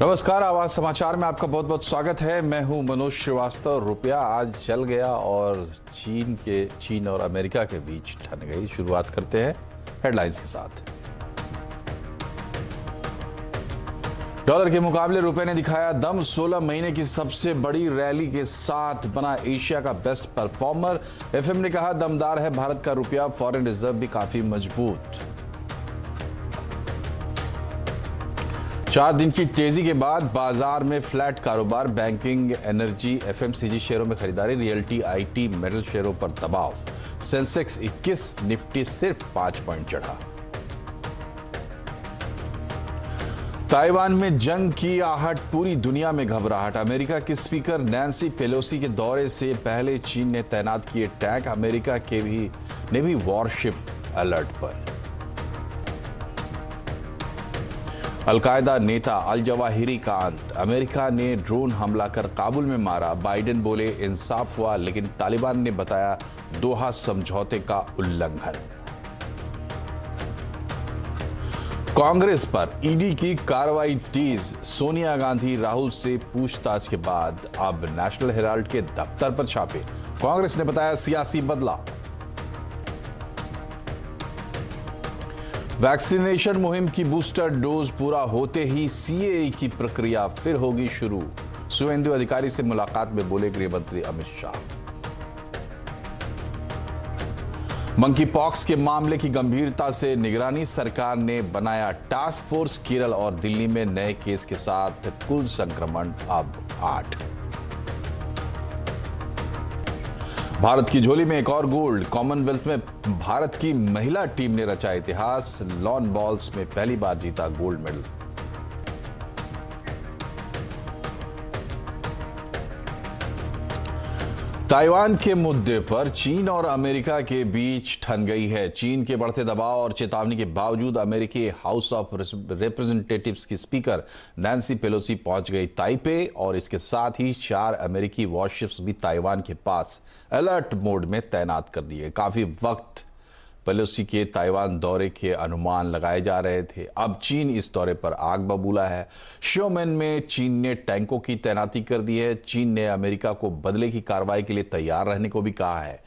नमस्कार, आवाज समाचार में आपका बहुत बहुत स्वागत है। मैं हूं मनोज श्रीवास्तव। रुपया आज चल गया और चीन और अमेरिका के बीच ठन गई। शुरुआत करते हैं हेडलाइंस के साथ। डॉलर के मुकाबले रुपए ने दिखाया दम। 16 महीने की सबसे बड़ी रैली के साथ बना एशिया का बेस्ट परफॉर्मर। एफएम ने कहा दमदार है भारत का रुपया, फॉरेन रिजर्व भी काफी मजबूत। 4 दिन की तेजी के बाद बाजार में फ्लैट कारोबार। बैंकिंग, एनर्जी, एफएमसीजी शेयरों में खरीदारी। रियल्टी, आईटी, मेटल शेयरों पर दबाव। सेंसेक्स 21, निफ्टी सिर्फ 5 पॉइंट चढ़ा। ताइवान में जंग की आहट, पूरी दुनिया में घबराहट। अमेरिका की स्पीकर नैन्सी पेलोसी के दौरे से पहले चीन ने तैनात किए टैंक। अमेरिका ने भी वॉरशिप अलर्ट पर। अलकायदा नेता अल जवाहिरी का अंत। अमेरिका ने ड्रोन हमला कर काबुल में मारा। बाइडेन बोले इंसाफ हुआ, लेकिन तालिबान ने बताया दोहा समझौते का उल्लंघन। कांग्रेस पर ईडी की कार्रवाई तेज। सोनिया गांधी राहुल से पूछताछ के बाद अब नेशनल हेराल्ड के दफ्तर पर छापे। कांग्रेस ने बताया सियासी बदलाव। वैक्सीनेशन मुहिम की बूस्टर डोज पूरा होते ही सीएए की प्रक्रिया फिर होगी शुरू। शुभेंदु अधिकारी से मुलाकात में बोले गृह मंत्री अमित शाह। मंकी पॉक्स के मामले की गंभीरता से निगरानी, सरकार ने बनाया टास्क फोर्स। केरल और दिल्ली में नए केस के साथ कुल संक्रमण अब 8। भारत की झोली में एक और गोल्ड। कॉमनवेल्थ में भारत की महिला टीम ने रचा इतिहास। लॉन बॉल्स में पहली बार जीता गोल्ड मेडल। ताइवान के मुद्दे पर चीन और अमेरिका के बीच ठन गई है। चीन के बढ़ते दबाव और चेतावनी के बावजूद अमेरिकी हाउस ऑफ रिप्रेजेंटेटिव्स की स्पीकर नैन्सी पेलोसी पहुंच गई ताइपे, और इसके साथ ही 4 अमेरिकी वॉरशिप्स भी ताइवान के पास अलर्ट मोड में तैनात कर दिए। काफी वक्त पेलोसी के ताइवान दौरे के अनुमान लगाए जा रहे थे। अब चीन इस दौरे पर आग बबूला है। शोमेन में चीन ने टैंकों की तैनाती कर दी है। चीन ने अमेरिका को बदले की कार्रवाई के लिए तैयार रहने को भी कहा है।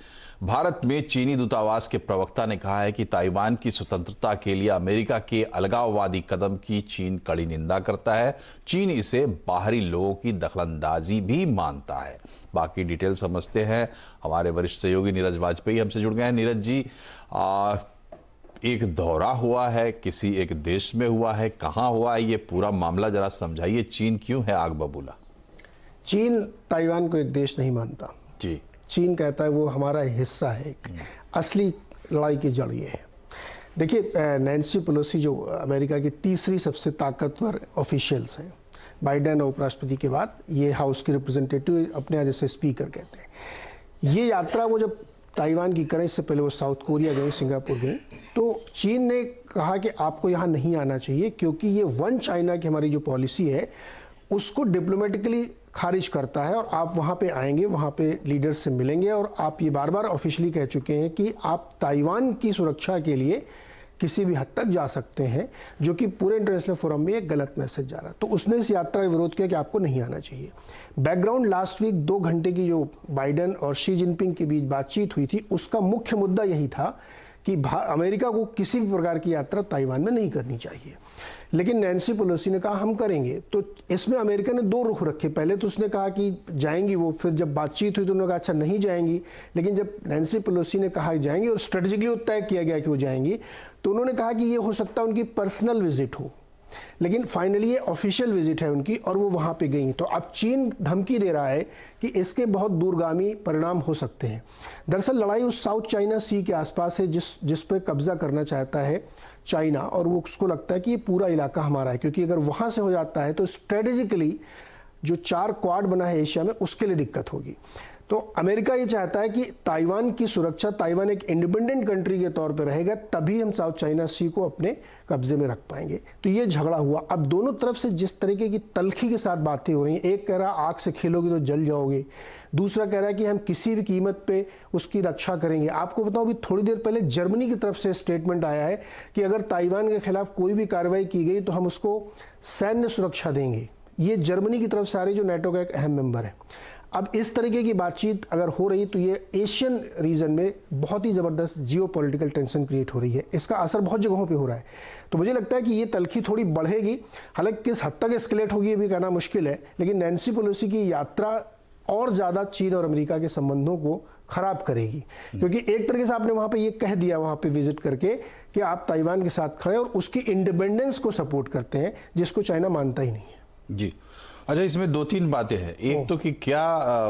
भारत में चीनी दूतावास के प्रवक्ता ने कहा है कि ताइवान की स्वतंत्रता के लिए अमेरिका के अलगाववादी कदम की चीन कड़ी निंदा करता है। चीन इसे बाहरी लोगों की दखलंदाजी भी मानता है। बाकी डिटेल समझते हैं। हमारे वरिष्ठ सहयोगी नीरज वाजपेयी हमसे जुड़ गए हैं। नीरज जी, एक दौरा हुआ है, किसी एक देश में हुआ है, कहां हुआ है, ये पूरा मामला जरा समझाइए। चीन क्यों है आग बबूला? चीन ताइवान को एक देश नहीं मानता जी। चीन कहता है वो हमारा हिस्सा है। एक असली लड़ाई की जड़ ये है। देखिए, नैन्सी पेलोसी जो अमेरिका की तीसरी सबसे ताकतवर ऑफिशियल्स हैं, बाइडेन और उपराष्ट्रपति के बाद ये हाउस के रिप्रेजेंटेटिव अपने यहाँ जैसे स्पीकर कहते हैं। ये यात्रा वो जब ताइवान की करें, इससे पहले वो साउथ कोरिया गए, सिंगापुर गए, तो चीन ने कहा कि आपको यहाँ नहीं आना चाहिए, क्योंकि ये वन चाइना की हमारी जो पॉलिसी है उसको डिप्लोमेटिकली खारिज करता है। और आप वहाँ पे आएंगे, वहाँ पे लीडर्स से मिलेंगे, और आप ये बार बार ऑफिशियली कह चुके हैं कि आप ताइवान की सुरक्षा के लिए किसी भी हद तक जा सकते हैं, जो कि पूरे इंटरनेशनल फोरम में एक गलत मैसेज जा रहा है। तो उसने इस यात्रा का विरोध किया कि आपको नहीं आना चाहिए। बैकग्राउंड, लास्ट वीक 2 घंटे की जो बाइडेन और शी जिनपिंग के बीच बातचीत हुई थी, उसका मुख्य मुद्दा यही था कि अमेरिका को किसी भी प्रकार की यात्रा ताइवान में नहीं करनी चाहिए। लेकिन नैन्सी पेलोसी ने कहा हम करेंगे। तो इसमें अमेरिका ने 2 रुख रखे। पहले तो उसने कहा कि जाएंगी वो, फिर जब बातचीत हुई तो उन्होंने कहा अच्छा नहीं जाएंगी। लेकिन जब नैन्सी पेलोसी ने कहा जाएंगी और स्ट्रेटेजिकली तय किया गया कि वो जाएंगी, तो उन्होंने कहा कि ये हो सकता है उनकी पर्सनल विजिट हो, लेकिन फाइनली ये ऑफिशियल विजिट है उनकी, और वो वहाँ पे गई। तो अब चीन धमकी दे रहा है कि इसके बहुत दूरगामी परिणाम हो सकते हैं। दरअसल लड़ाई उस साउथ चाइना सी के आसपास है जिस पे कब्जा करना चाहता है चाइना, और वो उसको लगता है कि ये पूरा इलाका हमारा है, क्योंकि अगर वहाँ से हो जाता है तो स्ट्रेटेजिकली जो 4 क्वाड बना है एशिया में, उसके लिए दिक्कत होगी। तो अमेरिका ये चाहता है कि ताइवान की सुरक्षा, ताइवान एक इंडिपेंडेंट कंट्री के तौर पर रहेगा, तभी हम साउथ चाइना सी को अपने कब्जे में रख पाएंगे। तो ये झगड़ा हुआ। अब दोनों तरफ से जिस तरीके की तल्खी के साथ बातें हो रही हैं, एक कह रहा आग से खेलोगे तो जल जाओगे, दूसरा कह रहा है कि हम किसी भी कीमत पे उसकी रक्षा करेंगे। आपको बताओ, अभी थोड़ी देर पहले जर्मनी की तरफ से स्टेटमेंट आया है कि अगर ताइवान के खिलाफ कोई भी कार्रवाई की गई तो हम उसको सैन्य सुरक्षा देंगे। ये जर्मनी की तरफ से आ रही, जो नाटो का एक अहम मेंबर है। अब इस तरीके की बातचीत अगर हो रही तो ये एशियन रीजन में बहुत ही ज़बरदस्त जियोपॉलिटिकल टेंशन क्रिएट हो रही है। इसका असर बहुत जगहों पे हो रहा है। तो मुझे लगता है कि ये तलखी थोड़ी बढ़ेगी। हालांकि किस हद तक एस्केलेट होगी ये भी कहना मुश्किल है, लेकिन नैन्सी पेलोसी की यात्रा और ज़्यादा चीन और अमेरिका के संबंधों को खराब करेगी, क्योंकि एक तरीके से आपने वहाँ पे ये कह दिया वहाँ पे विजिट करके कि आप ताइवान के साथ खड़े और उसकी इंडिपेंडेंस को सपोर्ट करते हैं, जिसको चाइना मानता ही नहीं है। जी अच्छा, इसमें दो तीन बातें हैं। एक तो कि क्या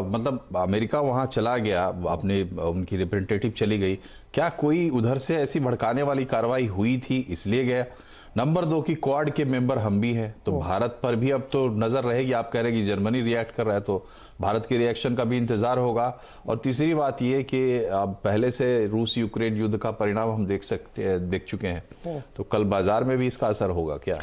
मतलब अमेरिका वहां चला गया, अपने उनकी रिप्रेजेंटेटिव चली गई, क्या कोई उधर से ऐसी भड़काने वाली कार्रवाई हुई थी इसलिए गया? नंबर दो कि क्वाड के मेंबर हम भी हैं, तो भारत पर भी अब तो नजर रहेगी। आप कह रहे हैं कि जर्मनी रिएक्ट कर रहा है, तो भारत के रिएक्शन का भी इंतजार होगा। और तीसरी बात यह कि अब पहले से रूस यूक्रेन युद्ध का परिणाम हम देख चुके हैं, तो कल बाजार में भी इसका असर होगा क्या?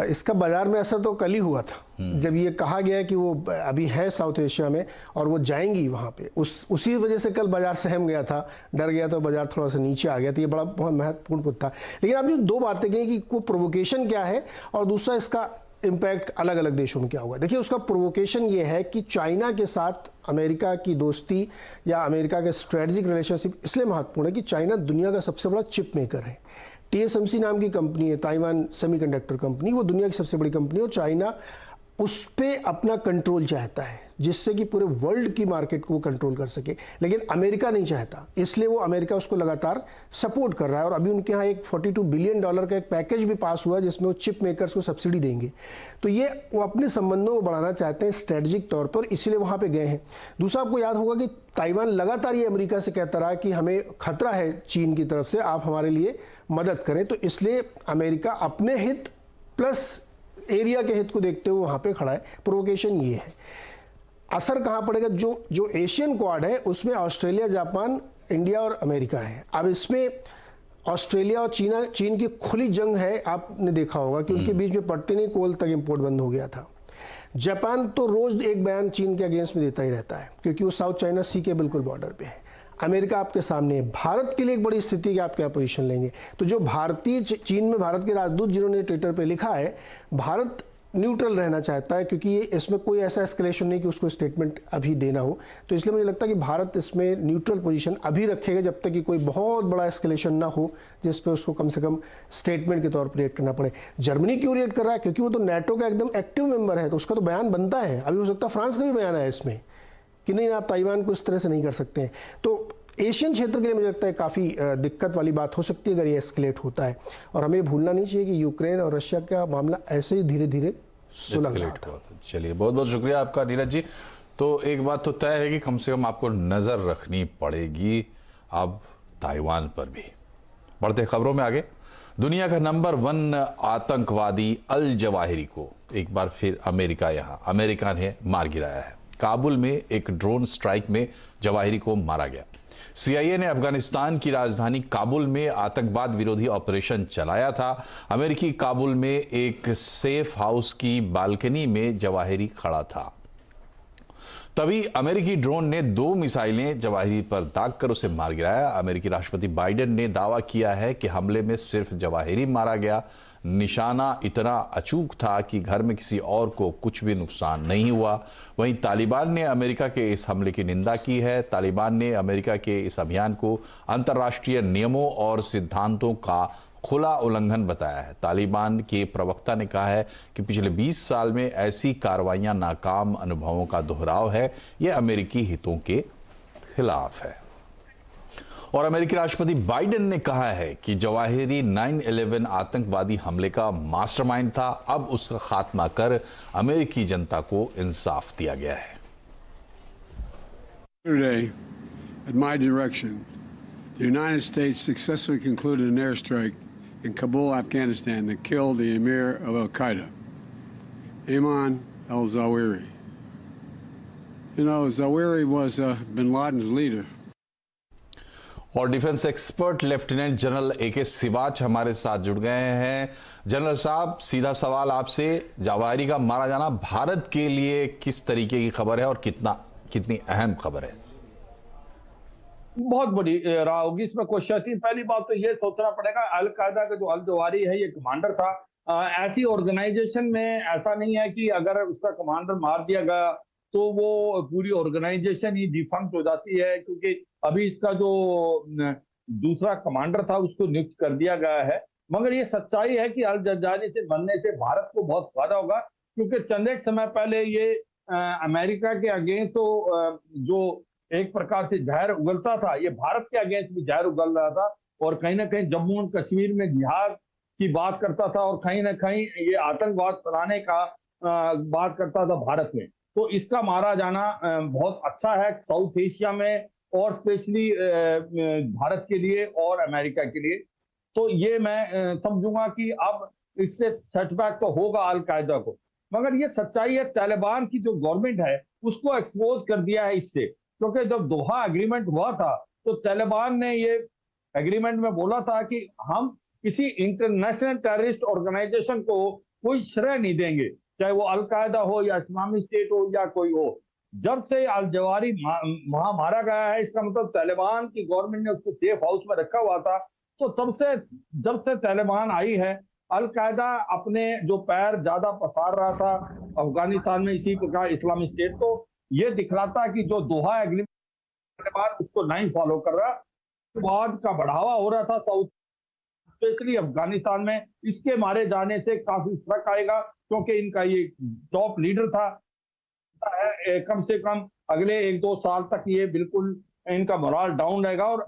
इसका बाजार में असर तो कल ही हुआ था, जब ये कहा गया कि वो अभी है साउथ एशिया में और वो जाएंगी वहाँ पे। उसी वजह से कल बाजार सहम गया था, डर गया था, बाजार थोड़ा सा नीचे आ गया था। ये बड़ा बहुत महत्वपूर्ण मुद्दा था। लेकिन आपने दो बातें कही कि वो प्रोवोकेशन क्या है और दूसरा इसका इम्पैक्ट अलग अलग देशों में क्या होगा। देखिए, उसका प्रोवोकेशन ये है कि चाइना के साथ अमेरिका की दोस्ती या अमेरिका के स्ट्रेटेजिक रिलेशनशिप इसलिए महत्वपूर्ण है कि चाइना दुनिया का सबसे बड़ा चिप मेकर है। TSMC नाम की कंपनी है, ताइवान सेमीकंडक्टर कंपनी, वो दुनिया की सबसे बड़ी कंपनी है और चाइना उस पे अपना कंट्रोल चाहता है, जिससे कि पूरे वर्ल्ड की मार्केट को कंट्रोल कर सके। लेकिन अमेरिका नहीं चाहता, इसलिए वो अमेरिका उसको लगातार सपोर्ट कर रहा है। और अभी उनके यहाँ एक $42 बिलियन का एक पैकेज भी पास हुआ, जिसमें वो चिप मेकर्स को सब्सिडी देंगे। तो ये वो अपने संबंधों को बढ़ाना चाहते हैं स्ट्रेटेजिक तौर पर, इसीलिए वहाँ पर गए हैं। दूसरा, आपको याद होगा कि ताइवान लगातार ये अमेरिका से कहता रहा कि हमें खतरा है चीन की तरफ से, आप हमारे लिए मदद करें। तो इसलिए अमेरिका अपने हित प्लस एरिया के हित को देखते हुए वहाँ पे खड़ा है। प्रोवोकेशन ये है। असर कहाँ पड़ेगा? जो एशियन क्वाड है उसमें ऑस्ट्रेलिया, जापान, इंडिया और अमेरिका है। अब इसमें ऑस्ट्रेलिया और चीन की खुली जंग है। आपने देखा होगा कि उनके बीच में पड़ते नहीं, कोल तक इंपोर्ट बंद हो गया था। जापान तो रोज एक बयान चीन के अगेंस्ट में देता ही रहता है, क्योंकि वो साउथ चाइना सी के बिल्कुल बॉर्डर पे है। अमेरिका आपके सामने है। भारत के लिए एक बड़ी स्थिति कि आप क्या पोजीशन लेंगे। तो जो भारतीय चीन में भारत के राजदूत जिन्होंने ट्विटर पे लिखा है, भारत न्यूट्रल रहना चाहता है, क्योंकि ये इसमें कोई ऐसा एस्केलेशन नहीं कि उसको स्टेटमेंट अभी देना हो। तो इसलिए मुझे लगता है कि भारत इसमें न्यूट्रल पोजीशन अभी रखेगा, जब तक कि कोई बहुत बड़ा एस्केलेशन ना हो जिस पे उसको कम से कम स्टेटमेंट के तौर पर रिएक्ट करना पड़े। जर्मनी क्यों रिएक्ट कर रहा है? क्योंकि वो तो नाटो का एकदम एक्टिव मेंबर है, तो उसका तो बयान बनता है। अभी हो सकता है फ्रांस का भी बयान है इसमें कि नहीं, आप ताइवान को इस तरह से नहीं कर सकते हैं। तो एशियन क्षेत्र के लिए मुझे लगता है काफ़ी दिक्कत वाली बात हो सकती है अगर ये एस्केलेट होता है। और हमें भूलना नहीं चाहिए कि यूक्रेन और रशिया का मामला ऐसे ही धीरे धीरे सुलग रहा था। चलिए, बहुत बहुत शुक्रिया आपका नीरज जी। तो एक बात तो तय है कि कम से कम आपको नज़र रखनी पड़ेगी अब ताइवान पर भी। बढ़ते खबरों में आगे, दुनिया का नंबर 1 आतंकवादी अल जवाहिरी को एक बार फिर अमेरिका ने मार गिराया है। काबुल में एक ड्रोन स्ट्राइक में जवाहिरी को मारा गया। CIA ने अफगानिस्तान की राजधानी काबुल में आतंकवाद विरोधी ऑपरेशन चलाया था। अमेरिकी काबुल में एक सेफ हाउस की बालकनी में जवाहिरी खड़ा था, तभी अमेरिकी ड्रोन ने 2 मिसाइलें जवाहिरी पर दागकर उसे मार गिराया। अमेरिकी राष्ट्रपति बाइडेन ने दावा किया है कि हमले में सिर्फ जवाहिरी मारा गया, निशाना इतना अचूक था कि घर में किसी और को कुछ भी नुकसान नहीं हुआ। वहीं तालिबान ने अमेरिका के इस हमले की निंदा की है। तालिबान ने अमेरिका के इस अभियान को अंतर्राष्ट्रीय नियमों और सिद्धांतों का खुला उल्लंघन बताया है। तालिबान के प्रवक्ता ने कहा है कि पिछले 20 साल में ऐसी कार्रवाइयां नाकाम अनुभवों का दोहराव है, यह अमेरिकी हितों के खिलाफ है। और अमेरिकी राष्ट्रपति बाइडेन ने कहा है कि जवाहिरी 9/11 आतंकवादी हमले का मास्टरमाइंड था। अब उसका खात्मा कर अमेरिकी जनता को इंसाफ दिया गया है। Today, at my direction, the United States successfully concluded an airstrike in Kabul, Afghanistan, that killed the emir of Al-Qaeda, Ayman al-Zawahiri. You know, Zawahiri was bin Laden's leader. और defence expert lieutenant general AK Siwach हमारे साथ जुड़ गए हैं। General साहब, सीधा सवाल आपसे, जवाहिरी का मारा जाना भारत के लिए किस तरीके की खबर है और कितनी अहम खबर है? बहुत बड़ी रहा होगी, इसमें कोई शक नहीं। पहली बात तो ये सोचना पड़ेगा, अल कायदा का जो अल जवाहिरी है ये कमांडर था, ऐसी ऑर्गेनाइजेशन में ऐसा नहीं है कि अगर उसका कमांडर मार दिया गया तो वो पूरी ऑर्गेनाइजेशन ही डिफंक्ट हो जाती है, क्योंकि अभी इसका जो दूसरा कमांडर था उसको नियुक्त कर दिया गया है। मगर ये सच्चाई है कि अल जज़ारी से बनने से भारत को बहुत फायदा होगा, क्योंकि चंद एक समय पहले ये अमेरिका के अगेंस्ट तो जो एक प्रकार से जहर उगलता था, ये भारत के अगेंस्ट भी जहर उगल रहा था और कहीं ना कहीं जम्मू और कश्मीर में जिहाद की बात करता था और कहीं ना कहीं ये आतंकवाद फैलाने का बात करता था भारत में। तो इसका मारा जाना बहुत अच्छा है साउथ एशिया में और स्पेशली भारत के लिए और अमेरिका के लिए। तो ये मैं समझूंगा कि अब इससे सेटबैक तो होगा अल कायदा को, मगर ये सच्चाई है तालिबान की जो गवर्नमेंट है उसको एक्सपोज कर दिया है इससे, क्योंकि जब दोहा एग्रीमेंट हुआ था तो तालिबान ने ये एग्रीमेंट में बोला था कि हम किसी इंटरनेशनल टेररिस्ट ऑर्गेनाइजेशन को कोई श्रेय नहीं देंगे, चाहे वो अल कायदा हो या इस्लामिक स्टेट हो या कोई हो। जब से अल जवारी वहां मारा गया है, इसका मतलब तालिबान की गवर्नमेंट ने उसको सेफ हाउस में रखा हुआ था। तो तब से जब से तालिबान आई है, अल कायदा अपने जो पैर ज्यादा पसार रहा था अफगानिस्तान में, इसी प्रकार इस्लामिक स्टेट, तो ये दिखलाता कि जो दोहा एग्रीमेंट तालिबान उसको नहीं फॉलो कर रहा, वाद का बढ़ावा हो रहा था साउथ स्पेशली अफगानिस्तान में। इसके मारे जाने से काफी फर्क आएगा, क्योंकि इनका ये टॉप लीडर था। कम से कम अगले 1-2 साल तक ये बिल्कुल इनका मोरल डाउन रहेगा और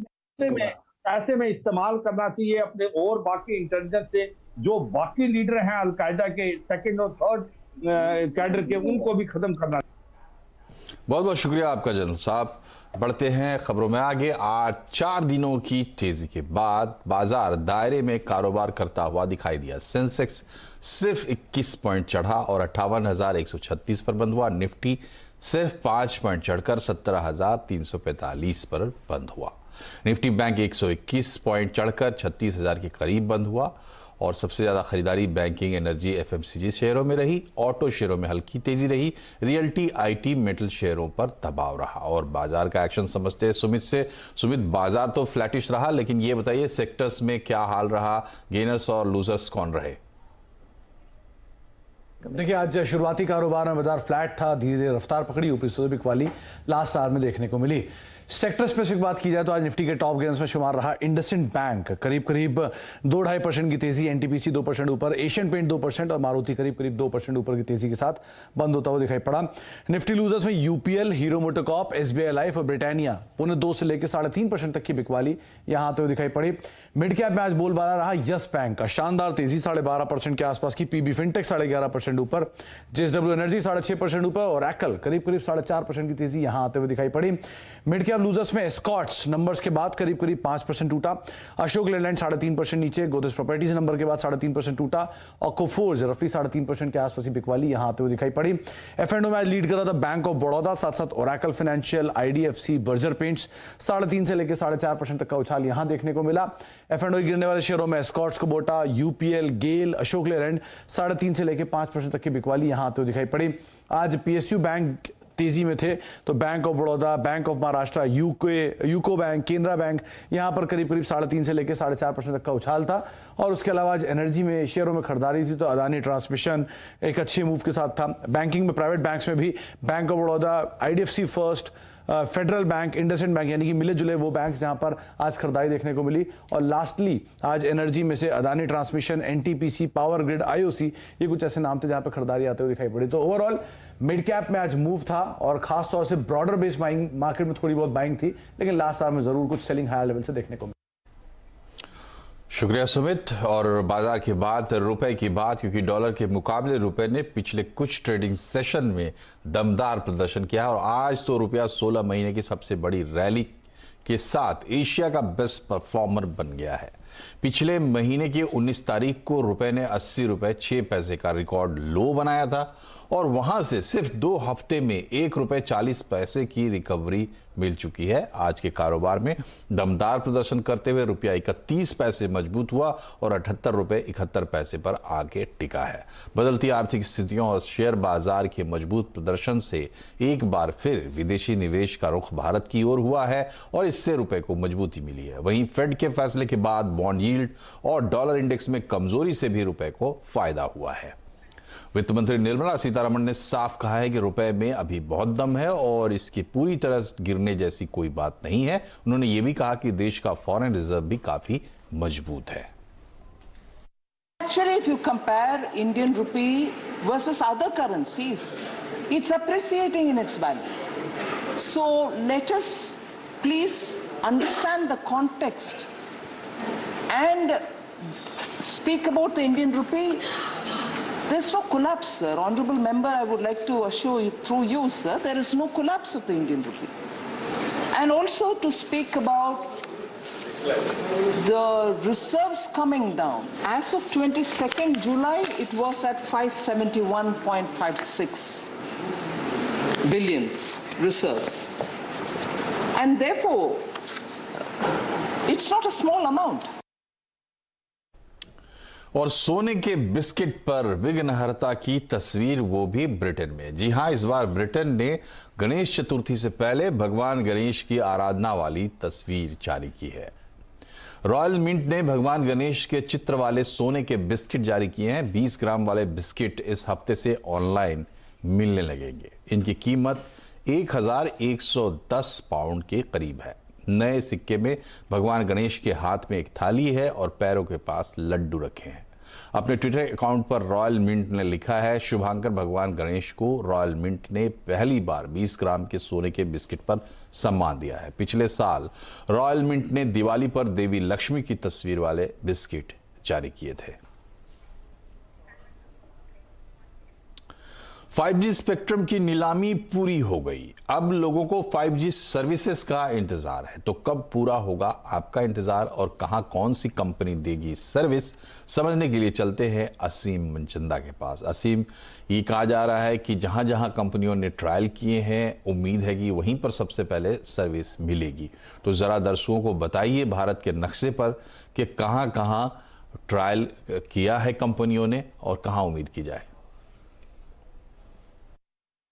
ऐसे में इस्तेमाल करना चाहिए अपने और बाकी इंटेलिजेंस से जो बाकी लीडर हैं अल कायदा के सेकंड और थर्ड कैडर के, उनको भी खत्म करना। बहुत बहुत शुक्रिया आपका जनरल साहब। बढ़ते हैं खबरों में आगे। आज 4 दिनों की तेजी के बाद बाजार दायरे में कारोबार करता हुआ दिखाई दिया। सेंसेक्स सिर्फ 21 पॉइंट चढ़ा और 58,136 पर बंद हुआ। निफ्टी सिर्फ 5 पॉइंट चढ़कर 17,345 पर बंद हुआ। निफ्टी बैंक 121 पॉइंट चढ़कर 36,000 के करीब बंद हुआ और सबसे ज्यादा खरीदारी बैंकिंग, एनर्जी, एफएमसीजी शेयरों में रही। ऑटो शेयरों में हल्की तेजी रही। रियल्टी, आईटी, मेटल शेयरों पर दबाव रहा। और बाजार का एक्शन समझते हैं सुमित से। सुमित, बाजार तो फ्लैटिश रहा, लेकिन ये बताइए सेक्टर्स में क्या हाल रहा, गेनर्स और लूजर्स कौन रहे? देखिए, आज शुरुआती कारोबार में बाजार फ्लैट था, धीरे धीरे रफ्तार पकड़ी, ऊपरी सोबिक वाली लास्ट आवर में देखने को मिली। सेक्टर स्पेसिफिक बात की जाए तो आज निफ्टी के टॉप गेनर्स में शुमार रहा इंडसइंड बैंक, करीब 2-2.5% की तेजी। एनटीपीसी 2% ऊपर, एशियन पेंट 2% और मारुति करीब 2% ऊपर की तेजी के साथ बंद होता हुआ दिखाई पड़ा। निफ्टी लूजर्स में UPL, hero MotoCorp, SBI life और ब्रिटानिया 2.25 से लेकर 3.5% तक की बिकवाली यहां आते हुए दिखाई पड़ी। मिड कैप में आज बोलबाला रहा यस बैंक का, शानदार तेजी 12.5% के आसपास की। पीबी फिनटेक 11.5% ऊपर, जेएसडब्ल्यू एनर्जी 6.5% ऊपर और एक्ल करीब 4.5% की तेजी यहां आते हुए दिखाई पड़ी। मिड कैप लूजर्स में स्कॉट्स नंबर्स के बाद करीब 5% टूटा। अशोक लेलैंड 3.5% नीचे। गोदरेज प्रॉपर्टीज नंबर के बाद 3.5% टूटा और कोफोर्ज रफली 3.5% के आसपास की बिकवाली यहां आते हुए दिखाई पड़ी। एफ&ओ में लीड कर रहा था बैंक ऑफ बड़ौदा, साथ Oracle financial, IDFC, Berger paints 3.5 से लेकर 4.5% तक का उछाल यहां देखने को मिला। एफ&ओ गिरने वाले शेयरों में स्कॉट्स कुबोटा, यूपीएल, गेल, अशोक लेलैंड 3.5 से लेकर 5% तक की बिकवाली यहां आते हुए दिखाई पड़ी। आज पीएसयू बैंक तेजी में थे तो bank of Baroda, bank of Maharashtra, UCO bank, Canara bank यहां पर करीब 3.5 से लेकर 4.5% तक का उछाल था। और उसके अलावा आज एनर्जी में शेयरों में खरीदारी थी तो अदानी ट्रांसमिशन एक अच्छे मूव के साथ था। बैंकिंग में प्राइवेट बैंक्स में भी bank of Baroda, IDFC first, federal bank, IndusInd bank यानी कि मिले जुले वो बैंक जहां पर आज खरीदारी देखने को मिली। और लास्टली आज एनर्जी में से Adani transmission, NTPC, power grid, IOC, ये कुछ ऐसे नाम थे जहां पर खरीदारी आते हुए दिखाई पड़ी। तो ओवरऑल मिड कैप में आज मूव था और खास तौर से ब्रॉडर बेस बाइंग, मार्केट में थोड़ी बहुत बाइंग थी, लेकिन लास्ट आवर में जरूर कुछ सेलिंग हायर लेवल से देखने को मिली। शुक्रिया सुमित। और बाजार की बात, रुपए की बात, क्योंकि डॉलर के मुकाबले रुपए ने पिछले कुछ ट्रेडिंग सेशन में दमदार प्रदर्शन किया और आज तो रुपया 16 महीने की सबसे बड़ी रैली के साथ एशिया का बेस्ट परफॉर्मर बन गया है। पिछले महीने की 19 तारीख को रुपए ने 80 रुपए 6 पैसे का रिकॉर्ड लो बनाया था और वहां से सिर्फ 2 हफ्ते में 1 रुपए 40 पैसे की रिकवरी मिल चुकी है। आज के कारोबार में दमदार प्रदर्शन करते हुए रुपया 31 पैसे मजबूत हुआ और 78 रुपए 71 पैसे पर आगे टिका है। बदलती आर्थिक स्थितियों और शेयर बाजार के मजबूत प्रदर्शन से एक बार फिर विदेशी निवेश का रुख भारत की ओर हुआ है और इससे रुपए को मजबूती मिली है। वहीं फेड के फैसले के बाद बॉन्ड यील्ड और डॉलर इंडेक्स में कमजोरी से भी रुपए को फायदा हुआ है। वित्त मंत्री निर्मला सीतारमण ने साफ कहा है कि रुपए में अभी बहुत दम है और इसकी पूरी तरह गिरने जैसी कोई बात नहीं है। उन्होंने ये भी कहा कि देश का फॉरेन रिजर्व भी काफी मजबूत है। Actually, if you compare Indian rupee versus other currencies, it's appreciating in its value. So let us please understand the context and speak about the Indian rupee. There's no collapse, sir. Honorable member, I would like to assure you, through you, sir, there is no collapse of the Indian rupee. And also to speak about the reserves coming down. As of 22nd July, it was at 571.56 billions reserves. And therefore, it's not a small amount. और सोने के biscuit पर विघ्नहर्ता की तस्वीर, वो भी Britain में। जी हां, इस बार ब्रिटेन ने गणेश चतुर्थी से पहले भगवान गणेश की आराधना वाली तस्वीर जारी की है। रॉयल मिंट ने भगवान गणेश के चित्र वाले सोने के बिस्किट जारी किए हैं। 20 ग्राम वाले बिस्किट इस हफ्ते से ऑनलाइन मिलने लगेंगे। इनकी कीमत 1110 पाउंड के करीब है। नए सिक्के में भगवान गणेश के हाथ में एक थाली है और पैरों के पास लड्डू रखे हैं। अपने ट्विटर अकाउंट पर रॉयल मिंट ने लिखा है, शुभांकर भगवान गणेश को रॉयल मिंट ने पहली बार 20 ग्राम के सोने के बिस्किट पर सम्मान दिया है। पिछले साल रॉयल मिंट ने दिवाली पर देवी लक्ष्मी की तस्वीर वाले बिस्किट जारी किए थे। 5G स्पेक्ट्रम की नीलामी पूरी हो गई। अब लोगों को 5G सर्विसेज का इंतजार है। तो कब पूरा होगा आपका इंतजार और कहां कौन सी कंपनी देगी सर्विस, समझने के लिए चलते हैं असीम मनचंदा के पास। असीम, ये कहा जा रहा है कि जहां जहां कंपनियों ने ट्रायल किए हैं, उम्मीद है कि वहीं पर सबसे पहले सर्विस मिलेगी। तो जरा दर्शकों को बताइए भारत के नक्शे पर कि कहां कहां ट्रायल किया है कंपनियों ने और कहां उम्मीद की जाए।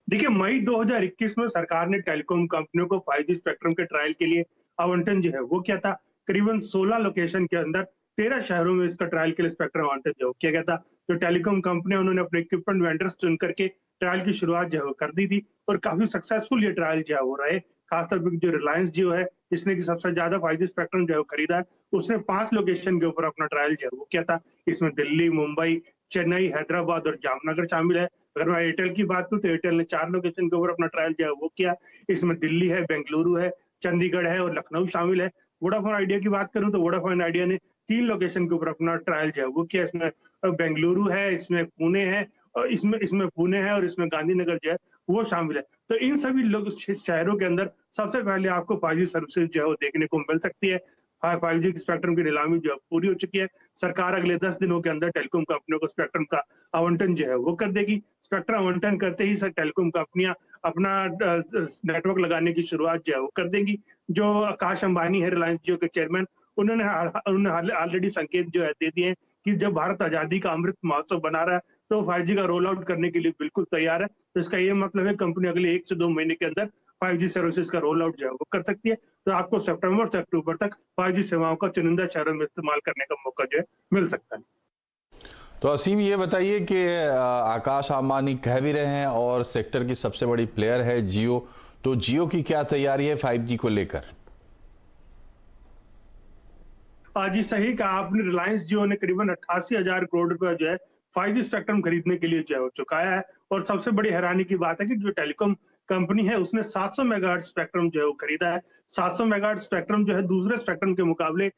देखिए, मई 2021 में सरकार ने टेलीकॉम कंपनियों को 5G स्पेक्ट्रम के ट्रायल के लिए आवंटन जो है वो क्या था, करीबन 16 लोकेशन के अंदर 13 शहरों में इसका ट्रायल के लिए स्पेक्ट्रम आवंटन जो किया गया था। जो टेलीकॉम कंपनी उन्होंने अपने इक्विपमेंट वेंडर्स चुन करके ट्रायल की शुरुआत जो है कर दी थी और काफी सक्सेसफुल ये ट्रायल जो है हो रहा है। खासतौर पर जो रिलायंस जो है, जिसने की सबसे ज्यादा 5G स्पेक्ट्रम जो है खरीदा है, उसने 5 लोकेशन के ऊपर अपना ट्रायल जो है वो किया था। इसमें दिल्ली, मुंबई, चेन्नई, हैदराबाद और जामनगर शामिल है। अगर मैं एयरटेल की बात करूं तो एयरटेल ने 4 लोकेशन के ऊपर अपना ट्रायल जो है वो किया। इसमें दिल्ली है, बेंगलुरु है, चंडीगढ़ है और लखनऊ शामिल है। वोडाफोन आइडिया की बात करूं तो वोडाफोन आइडिया ने 3 लोकेशन के ऊपर अपना ट्रायल जो है वो किया। इसमें बेंगलुरु है, इसमें पुणे है और इसमें पुणे है और इसमें गांधीनगर जो है वो शामिल है। तो इन सभी लोग शहरों के अंदर सबसे पहले आपको 5G सर्विसेज जो है वो देखने को मिल सकती है। 5G स्पेक्ट्रम की नीलामी जो पूरी हो चुकी है। सरकार अगले 10 दिनों के अंदर टेलीकॉम कंपनियों को स्पेक्ट्रम का आवंटन जो है वो कर देगी। स्पेक्ट्रम आवंटन करते ही टेलीकॉम कंपनियां अपना नेटवर्क लगाने की शुरुआत जो है वो कर देंगी। जो आकाश अंबानी है, रिलायंस जियो के चेयरमैन, उन्होंने ऑलरेडी संकेत जो है दे दिए हैं कि जब भारत आजादी का अमृत महोत्सव बना रहा है तो 5G का रोल आउट करने के लिए बिल्कुल तैयार है। तो इसका ये मतलब है कंपनी अगले 1 से 2 महीने के अंदर 5G सर्विसेज का रोल आउट जो है वो कर सकती है। तो आपको सितंबर से अक्टूबर तक 5G सेवाओं का चुनिंदा शहरों में इस्तेमाल करने का मौका जो है मिल सकता है। तो असीम, ये बताइए कि आकाश अंबानी कह भी रहे हैं और सेक्टर की सबसे बड़ी प्लेयर है जियो, तो जियो की क्या तैयारी है 5G को लेकर? जी सही कहा आपने। रिलायंस जियो ने करीबन 88,000 करोड़ रुपया जो है 5G स्पेक्ट्रम खरीदने के लिए जो है चुकाया है। और सबसे बड़ी हैरानी की बात है कि जो टेलीकॉम कंपनी है उसने 700 मेगाहर्ट्ज स्पेक्ट्रम जो है वो खरीदा है। 700 मेगाहर्ट्ज स्पेक्ट्रम जो है दूसरे स्पेक्ट्रम के मुकाबले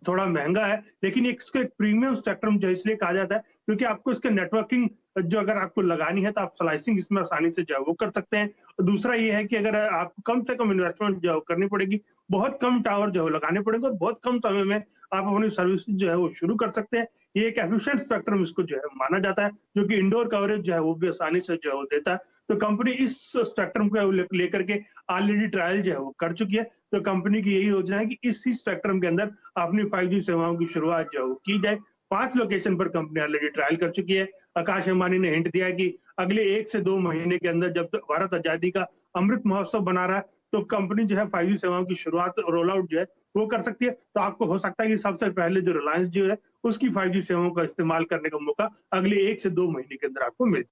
थोड़ा महंगा है, लेकिन इसको एक प्रीमियम स्पेक्ट्रम जो है इसलिए कहा जाता है क्योंकि आपको इसके नेटवर्किंग जो अगर आपको लगानी है तो आप स्लाइसिंग इसमें आसानी से जो है वो कर सकते हैं। दूसरा ये है कि अगर आपको कम से कम इन्वेस्टमेंट जो है करनी पड़ेगी, बहुत कम टावर जो है लगाने पड़ेंगे और बहुत कम समय में आप अपनी सर्विस जो है वो शुरू कर सकते हैं। ये एक एफिशिएंट स्पेक्ट्रम इसको जो है माना जाता है, जो कि इंडोर कवरेज जो है वो भी आसानी से जो है वो देता है। तो कंपनी इस स्पेक्ट्रम को लेकर के ऑलरेडी ट्रायल जो है वो कर चुकी है। तो कंपनी की यही योजना है कि इसी स्पेक्ट्रम के अंदर अपनी 5G सेवाओं की शुरुआत जो है वो की जाए। 5 लोकेशन पर कंपनी ऑलरेडी ट्रायल कर चुकी है। आकाश अंबानी ने हिंट दिया है कि अगले 1 से 2 महीने के अंदर जब भारत आजादी का अमृत महोत्सव बना रहा है तो कंपनी जो है 5G सेवाओं की शुरुआत रोल आउट जो है वो कर सकती है। तो आपको हो सकता है कि सबसे पहले जो रिलायंस जो है उसकी 5G सेवाओं का इस्तेमाल करने का मौका अगले 1 से 2 महीने के अंदर आपको मिले।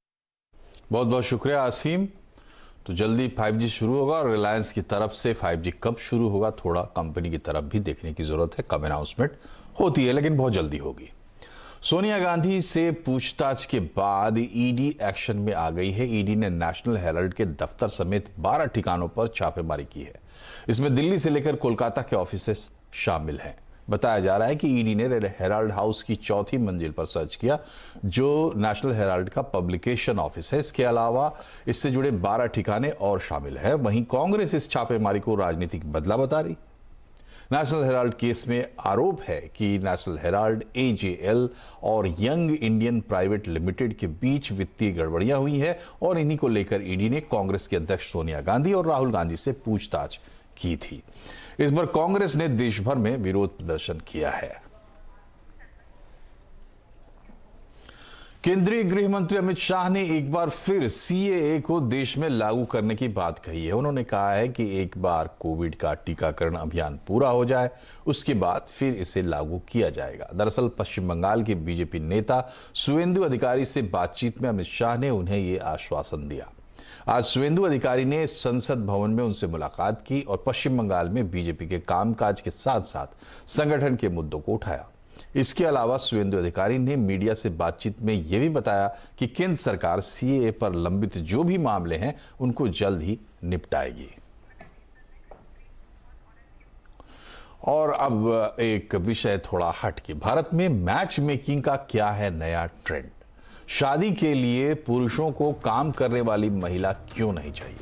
बहुत बहुत शुक्रिया आसिम। तो जल्दी 5G शुरू होगा और रिलायंस की तरफ से 5G कब शुरू होगा थोड़ा कंपनी की तरफ भी देखने की जरूरत है। कम अनाउंसमेंट होती है लेकिन बहुत जल्दी होगी। सोनिया गांधी से पूछताछ के बाद ईडी एक्शन में आ गई है। ईडी ने नेशनल हेराल्ड के दफ्तर समेत 12 ठिकानों पर छापेमारी की है। इसमें दिल्ली से लेकर कोलकाता के ऑफिसेस शामिल हैं। बताया जा रहा है कि ईडी ने हेराल्ड हाउस की 4थी मंजिल पर सर्च किया, जो नेशनल हेराल्ड का पब्लिकेशन ऑफिस है। इसके अलावा इससे जुड़े 12 ठिकाने और शामिल है। वहीं कांग्रेस इस छापेमारी को राजनीतिक बदला बता रही। नेशनल हेराल्ड केस में आरोप है कि नेशनल हेराल्ड, AJL और यंग इंडियन प्राइवेट लिमिटेड के बीच वित्तीय गड़बड़ियां हुई है और इन्हीं को लेकर ईडी ने कांग्रेस के अध्यक्ष सोनिया गांधी और राहुल गांधी से पूछताछ की थी। इस बार कांग्रेस ने देश भर में विरोध प्रदर्शन किया है। केंद्रीय गृह मंत्री अमित शाह ने एक बार फिर CAA को देश में लागू करने की बात कही है। उन्होंने कहा है कि एक बार कोविड का टीकाकरण अभियान पूरा हो जाए उसके बाद फिर इसे लागू किया जाएगा। दरअसल पश्चिम बंगाल के बीजेपी नेता सुवेंदु अधिकारी से बातचीत में अमित शाह ने उन्हें यह आश्वासन दिया। आज सुवेंदु अधिकारी ने संसद भवन में उनसे मुलाकात की और पश्चिम बंगाल में बीजेपी के कामकाज के साथ साथ संगठन के मुद्दों को उठाया। इसके अलावा सुवेंदु अधिकारी ने मीडिया से बातचीत में यह भी बताया कि केंद्र सरकार CAA पर लंबित जो भी मामले हैं उनको जल्द ही निपटाएगी। और अब एक विषय थोड़ा हट के, भारत में मैच मेकिंग का क्या है नया ट्रेंड? शादी के लिए पुरुषों को काम करने वाली महिला क्यों नहीं चाहिए?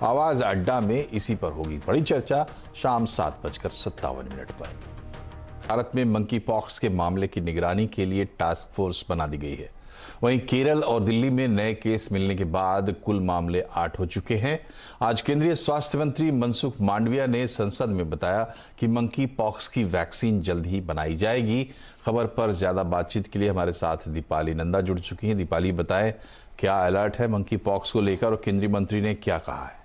आवाज अड्डा में इसी पर होगी बड़ी चर्चा शाम 7:57 पर। भारत में मंकी पॉक्स के मामले की निगरानी के लिए टास्क फोर्स बना दी गई है। वहीं केरल और दिल्ली में नए केस मिलने के बाद कुल मामले 8 हो चुके हैं। आज केंद्रीय स्वास्थ्य मंत्री मनसुख मांडविया ने संसद में बताया कि मंकी पॉक्स की वैक्सीन जल्द ही बनाई जाएगी। खबर पर ज्यादा बातचीत के लिए हमारे साथ दीपाली नंदा जुड़ चुकी हैं। दीपाली, बताएं क्या अलर्ट है मंकी पॉक्स को लेकर और केंद्रीय मंत्री ने क्या कहा है?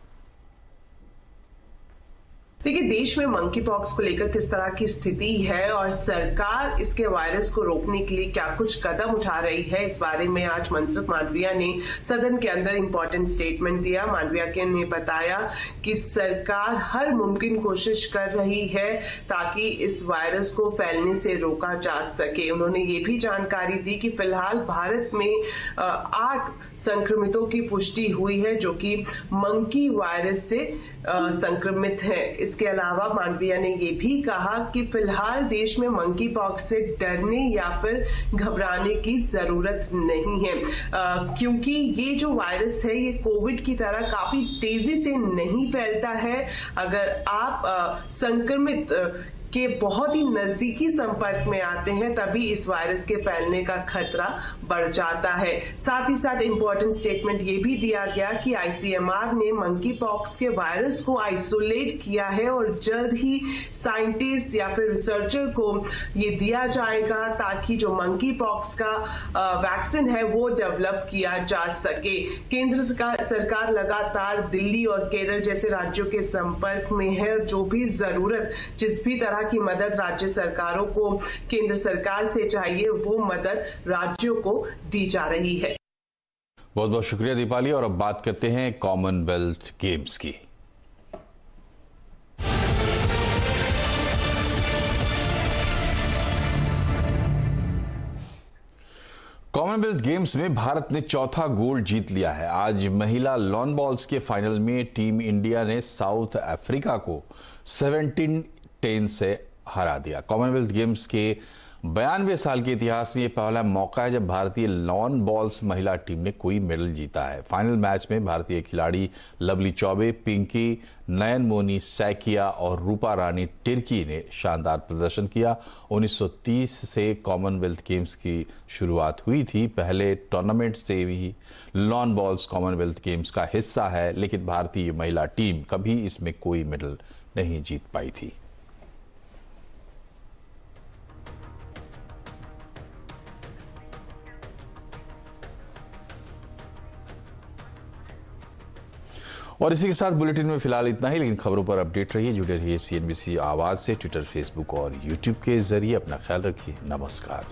देखिए, देश में मंकी पॉक्स को लेकर किस तरह की स्थिति है और सरकार इसके वायरस को रोकने के लिए क्या कुछ कदम उठा रही है, इस बारे में आज मनसुख मांडविया ने सदन के अंदर इंपॉर्टेंट स्टेटमेंट दिया। मांडविया ने बताया कि सरकार हर मुमकिन कोशिश कर रही है ताकि इस वायरस को फैलने से रोका जा सके। उन्होंने ये भी जानकारी दी कि फिलहाल भारत में 8 संक्रमितों की पुष्टि हुई है जो कि मंकी वायरस से संक्रमित है। इसके अलावा मांडविया ने यह भी कहा कि फिलहाल देश में मंकी पॉक्स से डरने या फिर घबराने की जरूरत नहीं है, क्योंकि ये जो वायरस है ये कोविड की तरह काफी तेजी से नहीं फैलता है। अगर आप संक्रमित के बहुत ही नजदीकी संपर्क में आते हैं तभी इस वायरस के फैलने का खतरा बढ़ जाता है। साथ ही साथ इंपॉर्टेंट स्टेटमेंट ये भी दिया गया कि ICMR ने मंकी पॉक्स के वायरस को आइसोलेट किया है और जल्द ही साइंटिस्ट या फिर रिसर्चर को ये दिया जाएगा ताकि जो मंकी पॉक्स का वैक्सीन है वो डेवलप किया जा सके। केंद्र सरकार लगातार दिल्ली और केरल जैसे राज्यों के संपर्क में है और जो भी जरूरत, जिस भी तरह की मदद राज्य सरकारों को केंद्र सरकार से चाहिए वो मदद राज्यों को दी जा रही है। बहुत बहुत शुक्रिया दीपाली। और अब बात करते हैं कॉमनवेल्थ गेम्स की। कॉमनवेल्थ गेम्स में भारत ने चौथा गोल्ड जीत लिया है। आज महिला लॉन बॉल्स के फाइनल में टीम इंडिया ने साउथ अफ्रीका को 17-10 से हरा दिया। कॉमनवेल्थ गेम्स के 92 साल के इतिहास में ये पहला मौका है जब भारतीय लॉन बॉल्स महिला टीम ने कोई मेडल जीता है। फाइनल मैच में भारतीय खिलाड़ी लवली चौबे, पिंकी, नयन मोनी सैकिया और रूपा रानी टिर्की ने शानदार प्रदर्शन किया। 1930 से कॉमनवेल्थ गेम्स की शुरुआत हुई थी। पहले टूर्नामेंट से भी लॉन बॉल्स कॉमनवेल्थ गेम्स का हिस्सा है, लेकिन भारतीय महिला टीम कभी इसमें कोई मेडल नहीं जीत पाई थी। और इसी के साथ बुलेटिन में फिलहाल इतना ही, लेकिन खबरों पर अपडेट रहिए, जुड़े रहिए CNBC आवाज से। ट्विटर, फेसबुक और YouTube के जरिए अपना ख्याल रखिए। नमस्कार।